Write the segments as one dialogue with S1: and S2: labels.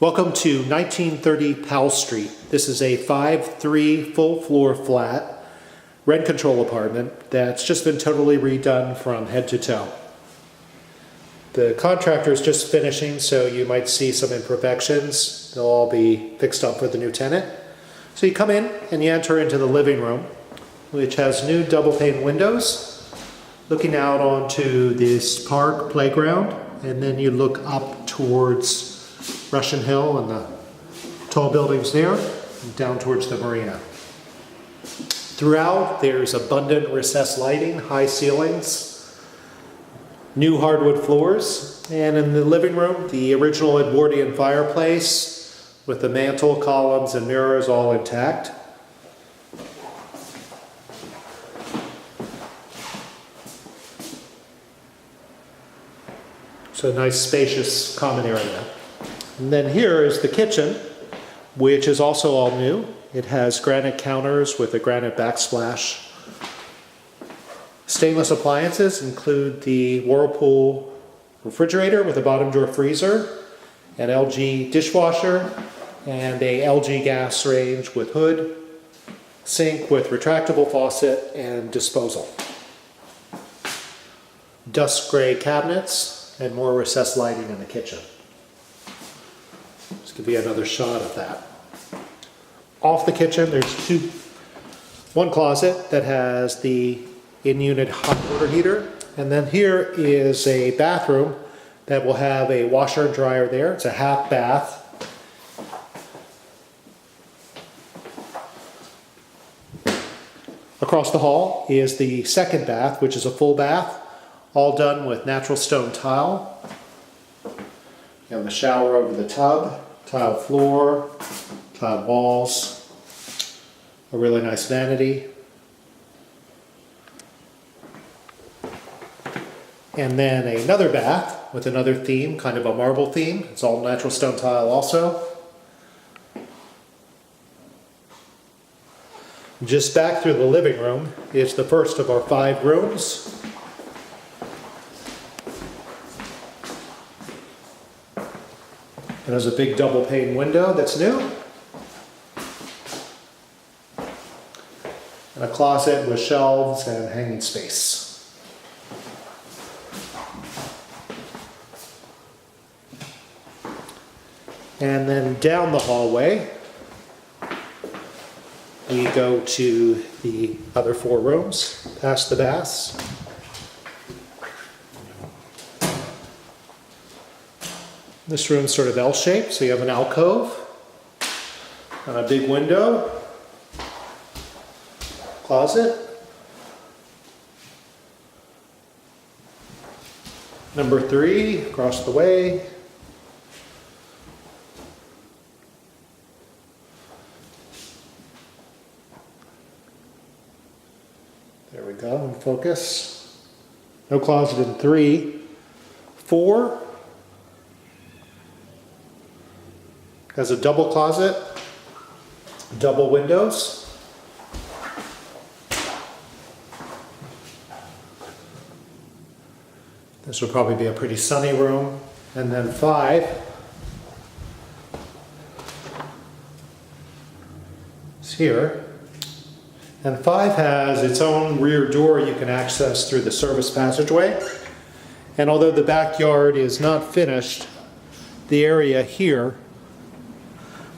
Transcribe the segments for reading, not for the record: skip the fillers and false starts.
S1: Welcome to 1930 Powell Street. This is a 5-3 full floor flat rent control apartment that's just been totally redone from head to toe. The contractor is just finishing, so you might see some imperfections. They'll all be fixed up for the new tenant. So you come in and you enter into the living room, which has new double pane windows looking out onto this park playground, and then you look up towards Russian Hill and the tall buildings there, and down towards the marina. Throughout, there's abundant recessed lighting, high ceilings, new hardwood floors, and in the living room, the original Edwardian fireplace with the mantle, columns, and mirrors all intact. So a nice spacious common area. And then here is the kitchen, which is also all new. It has granite counters with a granite backsplash. Stainless appliances include the Whirlpool refrigerator with a bottom drawer freezer, an LG dishwasher, and a LG gas range with hood, sink with retractable faucet and disposal. Dust gray cabinets and more recessed lighting in the kitchen. This could be another shot of that. Off the kitchen, there's one closet that has the in-unit hot water heater, and then here is a bathroom that will have a washer and dryer there. It's a half bath. Across the hall is the second bath, which is a full bath, all done with natural stone tile. You have the shower over the tub, tile floor, tile walls, a really nice vanity. And then another bath with another theme, kind of a marble theme. It's all natural stone tile also. Just back through the living room is the first of our 5 rooms. It has a big double pane window that's new. And a closet with shelves and hanging space. And then down the hallway, we go to the other 4 rooms, past the baths. This room's sort of L-shaped, so you have an alcove and a big window, closet. Number 3, across the way. There we go, in focus. No closet in 3. 4. Has a double closet, double windows. This will probably be a pretty sunny room. And then 5 is here. And 5 has its own rear door you can access through the service passageway. And although the backyard is not finished, the area here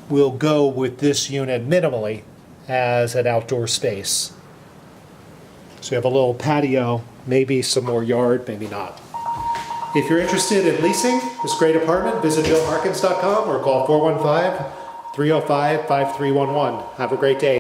S1: will go with this unit minimally as an outdoor space. So you have a little patio, maybe some more yard, maybe not. If you're interested in leasing this great apartment, visit Harkins.com or call 415-305-5311. Have a great day.